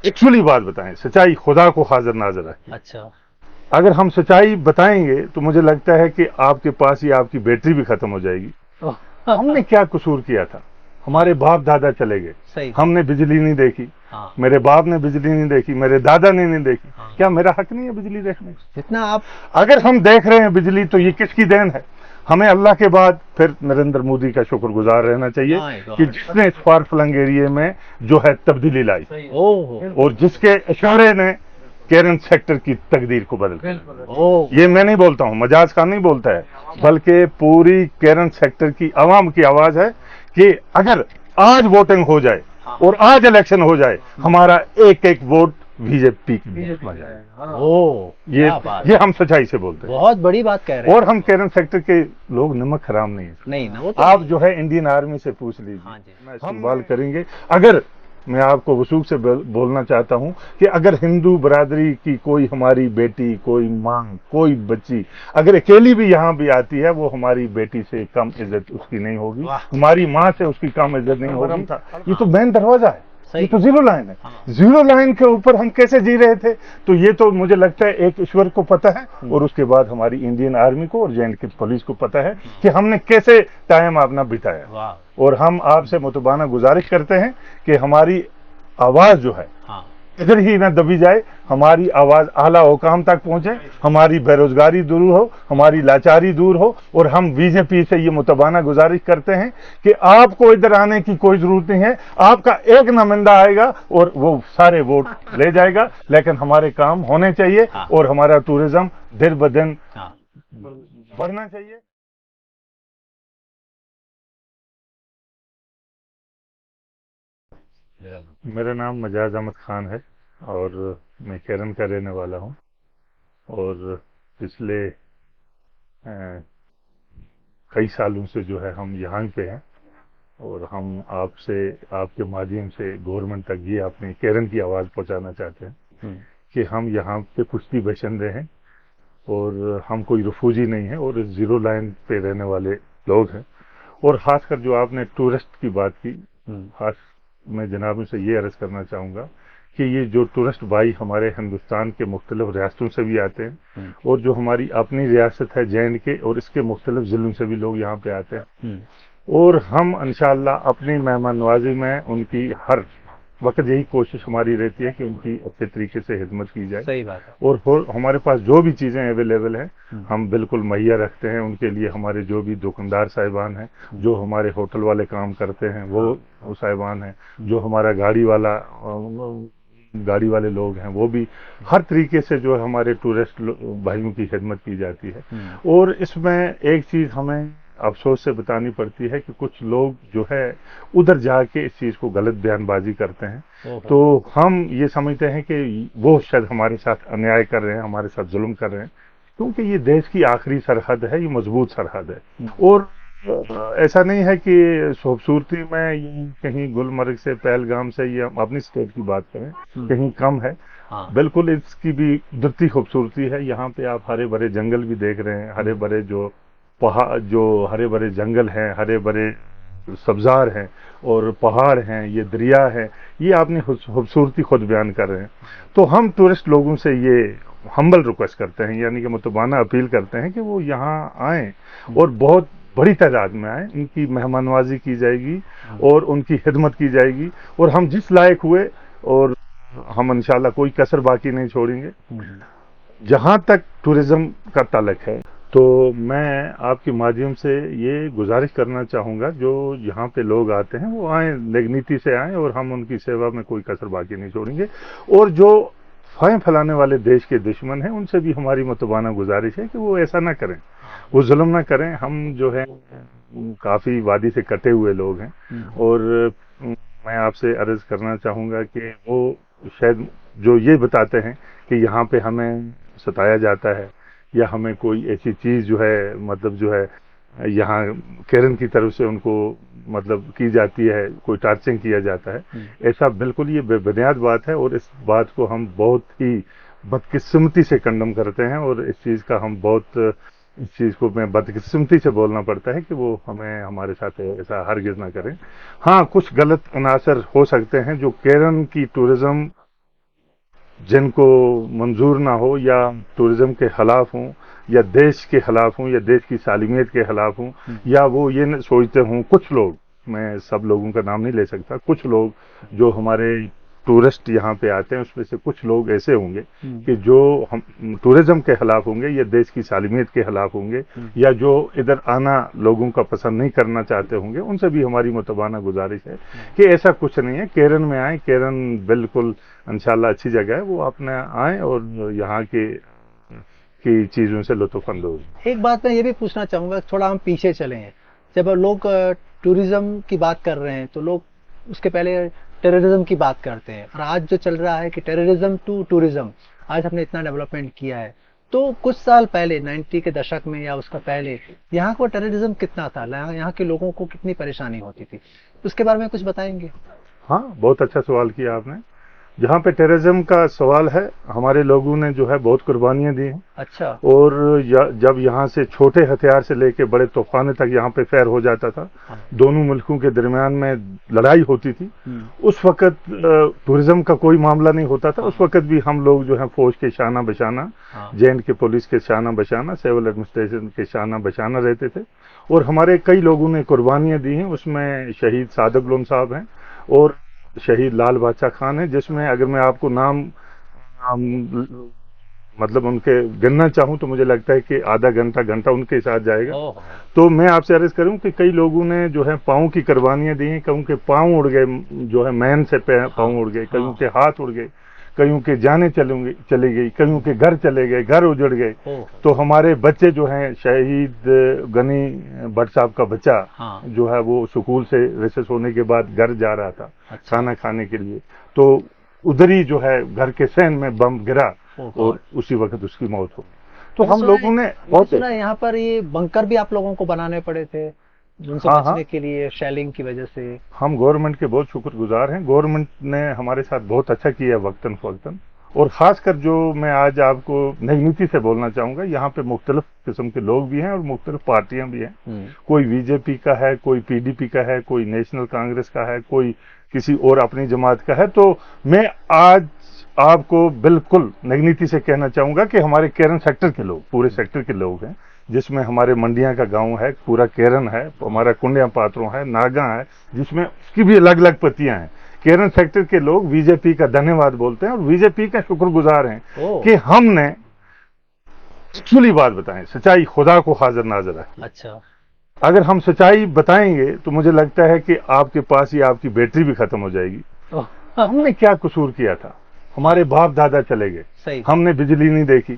Actually बात बताएं, सच्चाई खुदा को हाजिर नाजिर है। अच्छा। अगर हम सच्चाई बताएंगे तो मुझे लगता है कि आपके पास ही आपकी बैटरी भी खत्म हो जाएगी। हमने क्या कसूर किया था? हमारे बाप दादा चले गए, सही। हमने बिजली नहीं देखी। हाँ। मेरे बाप ने बिजली नहीं देखी, मेरे दादा ने नहीं देखी। हाँ। क्या मेरा हक नहीं है बिजली देखने का? जितना आप, अगर हम देख रहे हैं बिजली तो ये किसकी देन है? हमें अल्लाह के बाद फिर नरेंद्र मोदी का शुक्रगुजार रहना चाहिए कि जिसने इस फार फ्लंग एरिया में जो है तब्दीली लाई और जिसके इशारे ने केरन सेक्टर की तकदीर को बदल दिया। ये मैं नहीं बोलता हूं, मजाज का नहीं बोलता है, बल्कि पूरी केरन सेक्टर की आवाम की आवाज है कि अगर आज वोटिंग हो जाए और आज इलेक्शन हो जाए, हमारा एक एक वोट बीजेपी ये हम सच्चाई से बोलते हैं। बहुत बड़ी बात कह रहे हैं। और हम केरन सेक्टर के लोग नमक हराम नहीं है। नहीं ना, वो तो आप जो है इंडियन आर्मी से पूछ लीजिए, हम सवाल करेंगे। अगर मैं आपको वसूख से बोलना चाहता हूं कि अगर हिंदू बरादरी की कोई हमारी बेटी, कोई मां, कोई बच्ची अगर अकेली भी यहाँ भी आती है, वो हमारी बेटी से कम इज्जत उसकी नहीं होगी, हमारी मां से उसकी कम इज्जत नहीं होगी। ये तो मेन दरवाजा है, ये तो जीरो लाइन है। जीरो लाइन के ऊपर हम कैसे जी रहे थे? तो ये तो मुझे लगता है एक ईश्वर को पता है और उसके बाद हमारी इंडियन आर्मी को और जे.एंड.के पुलिस को पता है कि हमने कैसे टाइम अपना बिताया। और हम आपसे मुतबाना गुजारिश करते हैं कि हमारी आवाज जो है इधर ही ना दबी जाए, हमारी आवाज आला हुकाम तक पहुंचे, हमारी बेरोजगारी दूर हो, हमारी लाचारी दूर हो। और हम बीजेपी से ये मुतबाना गुजारिश करते हैं कि आपको इधर आने की कोई जरूरत नहीं है, आपका एक नुमाइंदा आएगा और वो सारे वोट ले जाएगा, लेकिन हमारे काम होने चाहिए और हमारा टूरिज्म दिन ब दिन बढ़ना चाहिए। मेरा नाम मजाज अहमद खान है और मैं केरन का रहने वाला हूँ और पिछले कई सालों से जो है हम यहाँ पे हैं और हम आपसे, आपके माध्यम से गवर्नमेंट तक ये अपनी केरन की आवाज़ पहुँचाना चाहते हैं कि हम यहाँ पे कुश्ती बशिंदे हैं और हम कोई रिफ्यूजी नहीं है और इस जीरो लाइन पे रहने वाले लोग हैं। और खासकर जो आपने टूरिस्ट की बात की, खास मैं जनाब से ये अर्ज करना चाहूँगा कि ये जो टूरिस्ट भाई हमारे हिंदुस्तान के मुख्तलिफ रियासतों से भी आते हैं और जो हमारी अपनी रियासत है जे.एंड.के और इसके मुख्तलिफ ज़िलों से भी लोग यहाँ पे आते हैं और हम इंशाअल्लाह अपनी मेहमान नवाजी में उनकी हर वक्त यही कोशिश हमारी रहती है कि उनकी अच्छे तरीके से खिदमत की जाए। सही बात है। और हमारे पास जो भी चीज़ें अवेलेबल हैं हम बिल्कुल मुहैया रखते हैं उनके लिए। हमारे जो भी दुकानदार साहिबान हैं, जो हमारे होटल वाले काम करते हैं वो साहिबान हैं, जो हमारा गाड़ी वाले लोग हैं, वो भी हर तरीके से जो है हमारे टूरिस्ट भाइयों की खिदमत की जाती है। और इसमें एक चीज़ हमें अफसोस से बतानी पड़ती है कि कुछ लोग जो है उधर जाके इस चीज़ को गलत बयानबाजी करते हैं, तो हम ये समझते हैं कि वो शायद हमारे साथ अन्याय कर रहे हैं, हमारे साथ जुल्म कर रहे हैं, क्योंकि ये देश की आखिरी सरहद है, ये मजबूत सरहद है। और ऐसा नहीं है कि खूबसूरती में ये कहीं गुलमर्ग से, पहलगाम से, ये अपनी स्टेट की बात करें, कहीं कम है। बिल्कुल इसकी भी कुदरती खूबसूरती है। यहाँ पे आप हरे भरे जंगल भी देख रहे हैं, हरे भरे जो पहाड़, जो हरे भरे जंगल हैं, हरे भरे सब्ज़ार हैं और पहाड़ हैं, ये दरिया है, ये अपनी खूबसूरती खुद बयान कर रहे हैं। तो हम टूरिस्ट लोगों से ये हम्बल रिक्वेस्ट करते हैं, यानी कि मुतबाना अपील करते हैं कि वो यहाँ आएँ और बहुत बड़ी तादाद में आए, उनकी मेहमान नवाजी की जाएगी और उनकी खिदमत की जाएगी और हम जिस लायक हुए और हम इंशाल्लाह कोई कसर बाकी नहीं छोड़ेंगे। जहाँ तक टूरिज्म का ताल्लुक है तो मैं आपके माध्यम से ये गुजारिश करना चाहूँगा, जो यहाँ पे लोग आते हैं वो आएँ, नेकनीति से आएँ और हम उनकी सेवा में कोई कसर बाकी नहीं छोड़ेंगे। और जो फायम फैलाने वाले देश के दुश्मन हैं उनसे भी हमारी मुतबाना गुजारिश है कि वो ऐसा ना करें, वो जुल्म ना करें। हम जो है काफ़ी वादी से कटे हुए लोग हैं और मैं आपसे अर्ज़ करना चाहूँगा कि वो शायद जो ये बताते हैं कि यहाँ पे हमें सताया जाता है या हमें कोई ऐसी चीज़ जो है मतलब जो है यहाँ केरन की तरफ से उनको मतलब की जाती है, कोई टार्चरिंग किया जाता है, ऐसा बिल्कुल ये बेबुनियाद बात है और इस बात को हम बहुत ही बदकिस्मती से कंडम करते हैं और इस चीज़ का हम बहुत, इस चीज़ को मैं बदकिस्मती से बोलना पड़ता है कि वो हमें हमारे साथ ऐसा हरगिज़ ना करें। हाँ, कुछ गलत अनासर हो सकते हैं जो केरन की टूरिज़्म جن کو منظور نہ ہو یا ٹورزم کے خلاف ہوں یا دیش کے خلاف ہوں یا دیش کی سالمیت کے خلاف ہوں یا وہ یہ سوچتے ہوں، کچھ لوگ، میں سب لوگوں کا نام نہیں لے سکتا، کچھ لوگ جو ہمارے ٹورسٹ یہاں پہ آتے ہیں اس میں سے کچھ لوگ ایسے ہوں گے کہ جو ٹورزم کے خلاف ہوں گے یا دیش کی سالمیت کے خلاف ہوں گے یا جو ادھر آنا لوگوں کا پسند نہیں کرنا چاہتے ہوں گے، ان سے بھی ہماری متبانہ گزارش ہے کہ ایسا کچھ نہیں ہے، کیرن میں آئیں، کیرن بالکل انشاءاللہ اچھی جگہ ہے، وہ اپنے آئیں اور یہاں کی چیزوں سے لطف اندوز۔ ایک بات میں یہ بھی پوچھنا چاہوں گا، تھوڑا ہم پیچھے چلیں ہیں، جب لوگ ٹورزم کی بات کر رہے ہیں تو لوگ اس کے پہلے ٹیررزم کی بات کرتے ہیں، اور آج جو چل رہا ہے کہ ٹیررزم ٹو ٹورزم، آج ہم نے اتنا ڈیولپمنٹ کیا ہے، تو کچھ سال پہلے 90 کے دشک میں یا اس کا پہلے یہاں کو ٹیررزم کتنا تھا، یہاں کے لوگوں کو کتنی پریشانی ہوتی تھی، اس کے بارے میں کچھ بتائیں گے؟ ہاں، بہت اچھا سوال کیا آپ نے۔ جہاں پہ ٹیررزم کا سوال ہے، ہمارے لوگوں نے جو ہے بہت قربانیاں دی ہیں، اچھا، اور جب یہاں سے چھوٹے ہتھیار سے لے کے بڑے طوفانے تک یہاں پہ فیر ہو جاتا تھا، دونوں ملکوں کے درمیان میں لڑائی ہوتی تھی، اس وقت ٹورزم کا کوئی معاملہ نہیں ہوتا تھا، اس وقت بھی ہم لوگ جو ہیں فوج کے شانہ بشانہ، جے&کے پولیس کے شانہ بشانہ، سول ایڈمنسٹریشن کے شانہ بشانہ رہتے تھے، اور ہمارے کئی لوگوں نے قربانیاں دی ہیں، اس میں شہید صادق لون صاحب ہیں اور شہید لال بادشاہ خان ہیں، جس میں اگر میں آپ کو نام مطلب ان کے گننا چاہوں تو مجھے لگتا ہے کہ آدھا گھنٹہ ان کے ساتھ جائے گا۔ تو میں آپ سے عرض کروں کہ کئی لوگوں نے جو ہے پاؤں کی قربانیاں دی ہیں، کئیوں کے پاؤں اڑ گئے، جو ہے مین سے پاؤں اڑ گئے، کئیوں کے ہاتھ اڑ گئے، کئیوں کے جانیں چلی گئی، کئیوں کے گھر چلے گئے، گھر اجڑ گئے۔ تو ہمارے بچے جو ہیں، شہید غنی بٹ صاحب کا بچہ جو ہے وہ سکول سے ریسس ہونے کے بعد گھر جا رہا تھا کھانا کھانے کے لیے، تو ادھر ہی جو ہے گھر کے سین میں بم گرا اور اسی وقت اس کی موت ہو گئی۔ تو ہم لوگوں نے بہت یہاں پر یہ بنکر بھی آپ لوگوں کو بنانے پڑے تھے ان سے بچنے کے لیے، شیلنگ کی وجہ سے۔ ہم گورنمنٹ کے بہت شکر گزار ہیں، گورنمنٹ نے ہمارے ساتھ بہت اچھا کیا وقتاً فوقتاً، اور خاص کر جو میں آج آپ کو نئی نیتی سے بولنا چاہوں گا، یہاں پہ مختلف قسم کے لوگ بھی ہیں اور مختلف پارٹیاں بھی ہیں، کوئی بی جے پی کا ہے، کوئی پی ڈی پی کا ہے، کوئی نیشنل کانگریس کا ہے، کوئی کسی اور اپنی جماعت کا ہے۔ تو میں آج آپ کو بالکل نئی نیتی سے کہنا چاہوں گا کہ ہمارے کیرن سیکٹر کے لوگ، پورے سیکٹر کے لوگ ہیں، جس میں ہمارے منڈیاں کا گاؤں ہے، پورا کیرن ہے، ہمارا کنڈیاں پاتروں ہے، ناگاں ہے، جس میں اس کی بھی الگ الگ پتیاں ہیں۔ کیرن سیکٹر کے لوگ بی جے پی کا دھنیہ واد بولتے ہیں اور بی جے پی کا شکر گزار ہیں کہ ہم نے ایکچولی بات بتائیں، سچائی خدا کو حاضر ناظر ہے۔ اچھا، اگر ہم سچائی بتائیں گے تو مجھے لگتا ہے کہ آپ کے پاس ہی آپ کی بیٹری بھی ختم ہو جائے گی۔ ہم نے کیا قصور کیا تھا؟ ہمارے باپ دادا چلے گئے، ہم نے بجلی نہیں دیکھی،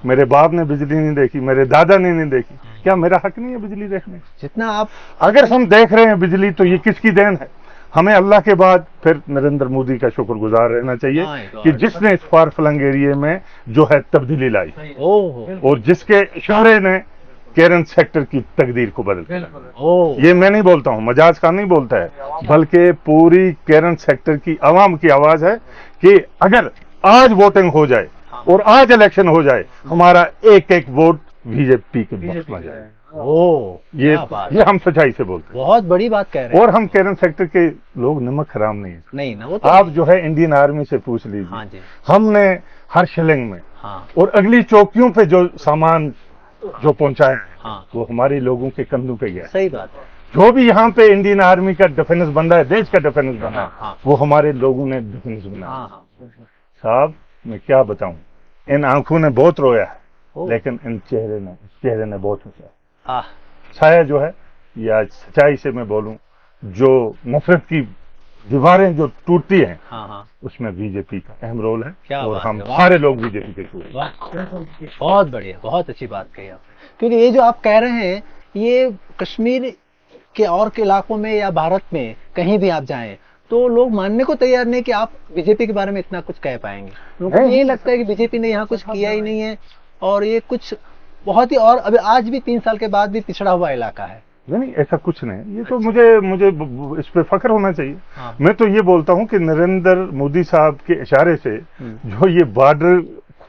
میرے باپ نے بجلی نہیں دیکھی، میرے دادا نے نہیں دیکھی، کیا میرا حق نہیں ہے بجلی دیکھنے؟ جتنا آپ اگر ہم دیکھ رہے ہیں بجلی تو یہ کس کی دین ہے؟ ہمیں اللہ کے بعد پھر نریندر مودی کا شکر گزار رہنا چاہیے کہ جس نے اس فار فلنگ ایریے میں جو ہے تبدیلی لائی اور جس کے اشارے نے کیرن سیکٹر کی تقدیر کو بدل دیا۔ یہ میں نہیں بولتا ہوں، مجاز کا نہیں بولتا ہے، بلکہ پوری کیرن سیکٹر کی عوام کی آواز ہے کہ اگر آج ووٹنگ ہو جائے اور آج الیکشن ہو جائے، ہمارا ایک ایک ووٹ بی جے پی کے بخش میں جائے۔ یہ ہم سچائی سے بولتے ہیں، بہت بڑی بات کہہ رہے ہیں، اور ہم کیرن سیکٹر کے لوگ نمک حرام نہیں ہیں۔ نہیں نا، آپ جو ہے انڈین آرمی سے پوچھ لیجیے، ہم نے ہر شلنگ میں اور اگلی چوکیوں پہ جو سامان جو پہنچایا ہے وہ ہمارے لوگوں کے کندھوں پہ گیا۔ صحیح بات ہے، جو بھی یہاں پہ انڈین آرمی کا ڈیفینس بن رہا ہے، دیش کا ڈیفینس بن رہا ہے، وہ ہمارے لوگوں نے ڈیفینس بنا۔ صاحب میں کیا بتاؤں، ان آنکھوں نے بہت رویا ہے، لیکن اس چہرے نے بہت ہنسا۔ سایہ جو ہے، یہ آج سچائی سے میں بولوں، جو نفرت کی دیواریں جو ٹوٹتی ہیں، اس میں بی جے پی کا اہم رول ہے، اور ہم سارے لوگ بی جے پی کے چھوڑ۔ بہت بڑھیا، بہت اچھی بات کہی آپ، کیونکہ یہ جو آپ کہہ رہے ہیں یہ کشمیر کے اور کے علاقوں میں یا بھارت میں کہیں بھی آپ جائیں تو لوگ ماننے کو تیار نہیں کہ آپ بی جے پی کے بارے میں اتنا کچھ کہہ پائیں گے۔ لوگوں کو یہی لگتا ہے کہ بی جے پی نے یہاں کچھ کیا ہی نہیں ہے، اور یہ کچھ بہت ہی، اور ابھی آج بھی 3 سال کے بعد بھی پچھڑا ہوا علاقہ ہے۔ نہیں، ایسا کچھ نہیں، یہ تو مجھے اس پہ فخر ہونا چاہیے۔ میں تو یہ بولتا ہوں کہ نریندر مودی صاحب کے اشارے سے جو یہ بارڈر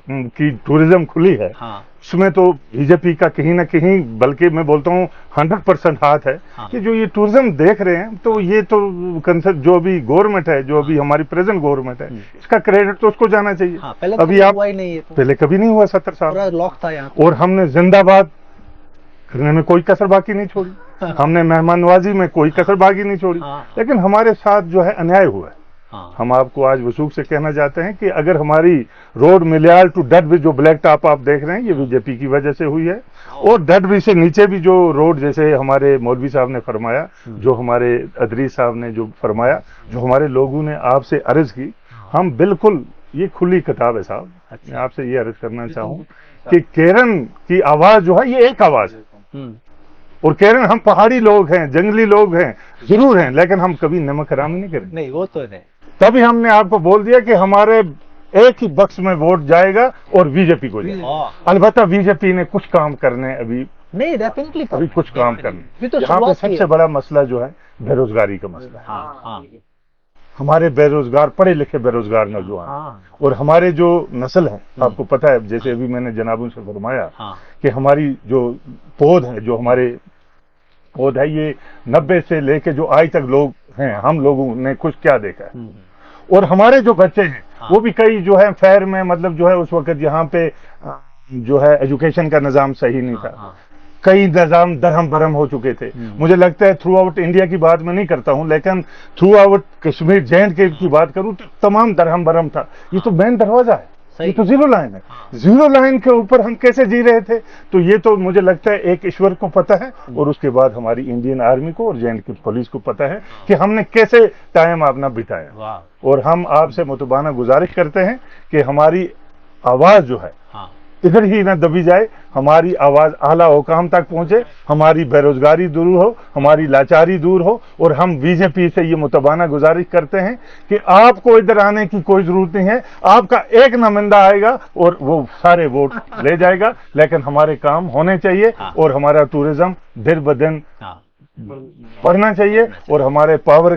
की टूरिज्म खुली है, हाँ, उसमें तो बीजेपी का कहीं ना कहीं, बल्कि मैं बोलता हूँ 100% हाथ है। हाँ। कि जो ये टूरिज्म देख रहे हैं, तो ये तो कंसेप्ट जो भी गवर्नमेंट है, जो अभी हमारी प्रेजेंट गवर्नमेंट है, इसका क्रेडिट तो उसको जाना चाहिए। हाँ, पहले अभी तो आप हुआ ही नहीं है, तो पहले कभी नहीं हुआ 70 साल, पूरा लॉक था यहाँ। और हमने जिंदाबाद करने में कोई कसर बाकी नहीं छोड़ी, हमने मेहमान नवाजी में कोई कसर बाकी नहीं छोड़ी। हाँ। लेकिन हमारे साथ जो है अन्याय हुआ है। हाँ, हम आपको आज वसूख से कहना चाहते हैं कि अगर हमारी रोड मिलियाल टू डडवी जो ब्लैक टॉप आप देख रहे हैं, ये बीजेपी की वजह से हुई है। और डडवी से नीचे भी जो रोड, जैसे हमारे मौलवी साहब ने फरमाया, जो हमारे अदरीस साहब ने जो फरमाया, जो हमारे लोगों ने आपसे अर्ज की, हम बिल्कुल, ये खुली किताब है साहब। मैं आपसे ये अर्ज करना चाहूँ कि केरन की आवाज जो है, ये एक आवाज है। और केरन, हम पहाड़ी लोग हैं, जंगली लोग हैं, जरूर हैं, लेकिन हम कभी नमक हराम नहीं करेंगे। नहीं, वो तो नहीं। तभी हमने आपको बोल दिया कि हमारे एक ही बक्स में वोट जाएगा और बीजेपी को जाएगा। अलबत्ता बीजेपी ने कुछ काम करने, अभी नहीं, डेफिनेटली अभी कुछ काम करने। अभी तो यहाँ पे शुरुआत की सबसे है। बड़ा मसला जो है बेरोजगारी का मसला है। हाँ, हाँ, हमारे बेरोजगार, पढ़े लिखे बेरोजगार नौजवान, हाँ, और हमारे जो नस्ल है, आपको पता है, जैसे अभी मैंने जनाबों से फरमाया हाँ, कि हमारी जो पौध है, जो हमारे पौध है, ये 90 से लेके जो आज तक लोग हैं, हम लोगों ने कुछ क्या देखा है। और हमारे जो बच्चे हैं, वो भी कई जो है फैर में, मतलब जो है उस वक्त यहाँ पे जो है एजुकेशन का निज़ाम सही नहीं था। कई निज़ाम दरहम भरम हो चुके थे। मुझे लगता है थ्रू आउट इंडिया की बात मैं नहीं करता हूँ, लेकिन थ्रू आउट कश्मीर J&K की बात करूँ तो तमाम दरहम भरम था। ये तो मेन दरवाजा है, ये तो जीरो लाइन है। जीरो लाइन के ऊपर हम कैसे जी रहे थे, तो ये तो मुझे लगता है एक ईश्वर को पता है, और उसके बाद हमारी इंडियन आर्मी को और J&K पुलिस को पता है कि हमने कैसे टाइम अपना बिताया। और हम आपसे मुतबाना गुजारिश करते हैं कि हमारी आवाज जो है इधर ही ना दबी जाए, हमारी आवाज आला हुकाम तक पहुंचे, हमारी बेरोजगारी दूर हो, हमारी लाचारी दूर हो। और हम बीजेपी से ये मुतबाना गुजारिश करते हैं कि आपको इधर आने की कोई जरूरत नहीं है, आपका एक नुमाइंदा आएगा और वो सारे वोट ले जाएगा, लेकिन हमारे काम होने चाहिए और हमारा टूरिज्म दिन ब दिन बढ़ना चाहिए। और हमारे पावर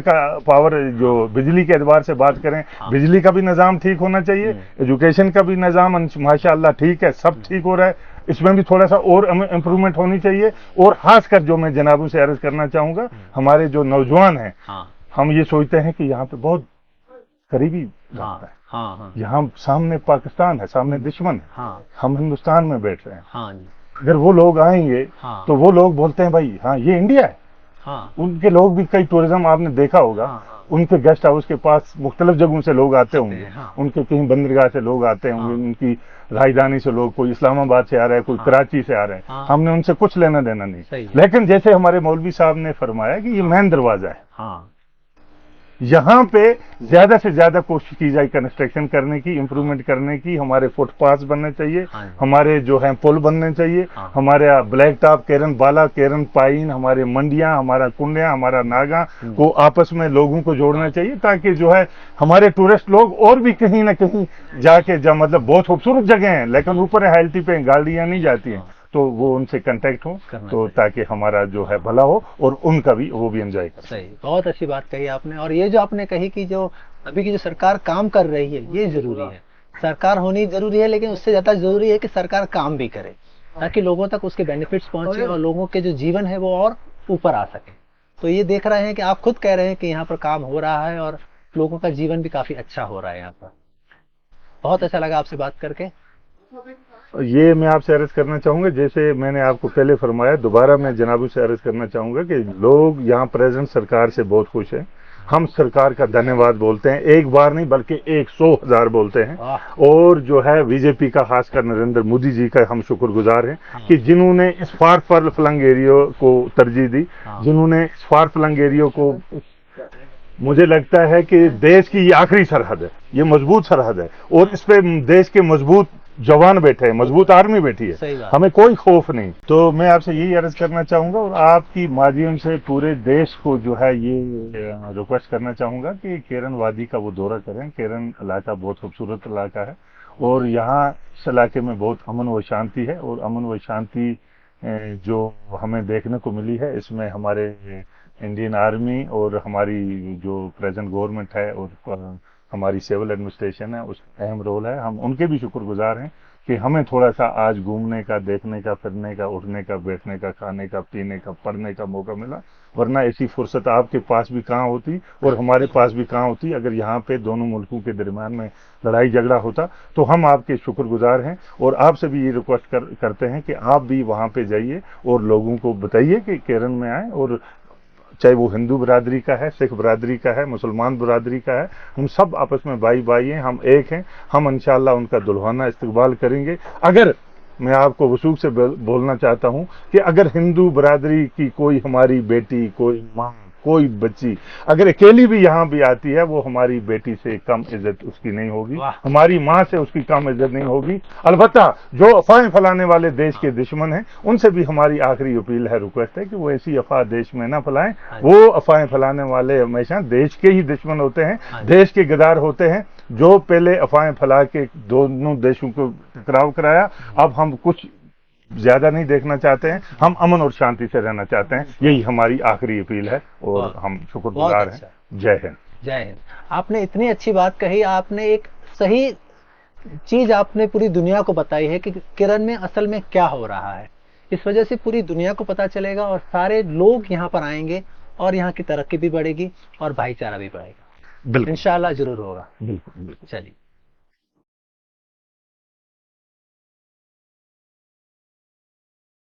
जो बिजली के एतबार से बात करें, बिजली का भी निज़ाम ठीक होना चाहिए, एजुकेशन का भी निज़ाम माशाअल्लाह ठीक है, सब ठीक हो रहा है, इसमें भी थोड़ा सा और इम्प्रूवमेंट होनी चाहिए। और खासकर जो मैं जनाबों से अर्ज करना चाहूँगा, हमारे जो नौजवान हैं, हम ये सोचते हैं कि यहाँ पे बहुत करीबी लगता है, यहाँ सामने पाकिस्तान है, सामने दुश्मन है, हम हिंदुस्तान में बैठ रहे हैं। अगर वो लोग आएंगे तो वो लोग बोलते हैं भाई हाँ ये इंडिया है। उनके लोग भी, कई टूरिज्म आपने देखा होगा, उनके गेस्ट हाउस के पास मुख्तलिफ जगहों से लोग आते होंगे, उनके कहीं बंदरगाह से लोग आते होंगे, उनकी राजधानी से लोग, कोई इस्लामाबाद से आ रहा है, कोई कराची से आ रहा है, हमने उनसे कुछ लेना देना नहीं। लेकिन जैसे हमारे मौलवी साहब ने फरमाया कि ये मेन दरवाजा है, यहाँ पे ज्यादा से ज्यादा कोशिश की जाए कंस्ट्रक्शन करने की, इम्प्रूवमेंट करने की। हमारे फुटपाथ बनने चाहिए, हमारे जो है पुल बनने चाहिए, हमारे ब्लैक टॉप, केरन बाला, केरन पाइन, हमारे मंडियां, हमारा कुंडिया, हमारा नागा को आपस में लोगों को जोड़ना चाहिए, ताकि जो है हमारे टूरिस्ट लोग और भी कहीं ना कहीं जाके, जब मतलब बहुत खूबसूरत जगह है लेकिन ऊपर हाइल्टी पे गाड़ियां नहीं जाती हैं, तो वो उनसे कांटेक्ट हो, तो ताकि हमारा जो है भला हो और उनका भी, वो भी एंजॉय कर। सही, बहुत अच्छी बात कही आपने। और ये जो आपने कही कि जो अभी की जो सरकार काम कर रही है, ये जरूरी है, सरकार होनी जरूरी है, लेकिन उससे ज्यादा जरूरी है कि सरकार काम भी करे, ताकि लोगों तक उसके बेनिफिट्स पहुंचे और लोगों के जो जीवन है वो और ऊपर आ सके। तो ये देख रहे हैं कि आप खुद कह रहे हैं कि यहाँ पर काम हो रहा है और लोगों का जीवन भी काफी अच्छा हो रहा है यहाँ पर। बहुत अच्छा लगा आपसे बात करके। ये मैं आपसे अर्ज करना चाहूंगा, जैसे मैंने आपको पहले फरमाया, दोबारा मैं जनाबों से अर्ज करना चाहूंगा कि लोग यहाँ प्रेजेंट सरकार से बहुत खुश हैं। हम सरकार का धन्यवाद बोलते हैं, एक बार नहीं बल्कि 100,000 बोलते हैं। और जो है बीजेपी का, खासकर नरेंद्र मोदी जी का हम शुक्रगुजार हैं कि जिन्होंने इस फार फ्लंग एरिया को तरजीह दी, जिन्होंने इस फार फ्लंग एरिया को, मुझे लगता है कि देश की ये आखिरी सरहद है, ये मजबूत सरहद है, और इस पे देश के मजबूत जवान बैठे हैं, मजबूत आर्मी बैठी है, हमें कोई खौफ नहीं। तो मैं आपसे यही अर्ज करना चाहूंगा और आपकी माध्यम से पूरे देश को जो है ये रिक्वेस्ट करना चाहूंगा कि केरन वादी का वो दौरा करें। केरन इलाका बहुत खूबसूरत इलाका है और यहाँ इस इलाके में बहुत अमन व शांति है, और अमन व शांति जो हमें देखने को मिली है, इसमें हमारे इंडियन आर्मी और हमारी जो प्रेजेंट गवर्नमेंट है और हमारी सिविल एडमिनिस्ट्रेशन है, उस अहम रोल है। हम उनके भी शुक्रगुजार हैं कि हमें थोड़ा सा आज घूमने का, देखने का, फिरने का, उठने का, बैठने का, खाने का, पीने का, पढ़ने का मौका मिला, वरना ऐसी फुर्सत आपके पास भी कहाँ होती और हमारे पास भी कहाँ होती अगर यहाँ पे दोनों मुल्कों के दरमियान में लड़ाई झगड़ा होता। तो हम आपके शुक्रगुजार हैं और आपसे भी ये रिक्वेस्ट करते हैं कि आप भी वहाँ पे जाइए और लोगों को बताइए कि केरन में आए, और चाहे वो हिंदू बरादरी का है, सिख बरादरी का है, मुसलमान बरादरी का है, हम सब आपस में भाई भाई हैं, हम एक हैं। हम इंशाअल्लाह उनका दुल्हाना इस्तकबाल करेंगे। अगर मैं आपको वसूख से बोलना चाहता हूं कि अगर हिंदू बरादरी की कोई हमारी बेटी, कोई माँ, कोई बच्ची अगर अकेली भी यहाँ भी आती है, वो हमारी बेटी से कम इज्जत उसकी नहीं होगी, हमारी माँ से उसकी कम इज्जत नहीं होगी। अलबत्ता जो अफवाहें फैलाने वाले देश के दुश्मन हैं, उनसे भी हमारी आखिरी अपील है, रिक्वेस्ट है कि वो ऐसी अफवाह देश में ना फैलाएं। वो अफवाहें फैलाने वाले हमेशा देश के ही दुश्मन होते हैं, देश के गद्दार होते हैं, जो पहले अफवाहें फैला के दोनों देशों को टकराव कराया। अब हम कुछ ज्यादा नहीं देखना चाहते हैं, हम अमन और शांति से रहना चाहते हैं। यही हमारी आखिरी अपील है और हम शुक्रगुजार हैं। जय हिंद। जय हिंद। आपने इतनी अच्छी बात कही, आपने एक सही चीज आपने पूरी दुनिया को बताई है कि केरन में असल में क्या हो रहा है। इस वजह से पूरी दुनिया को पता चलेगा और सारे लोग यहाँ पर आएंगे और यहाँ की तरक्की भी बढ़ेगी और भाईचारा भी बढ़ेगा। बिल्कुल, इंशाअल्लाह जरूर होगा। बिल्कुल। चलिए।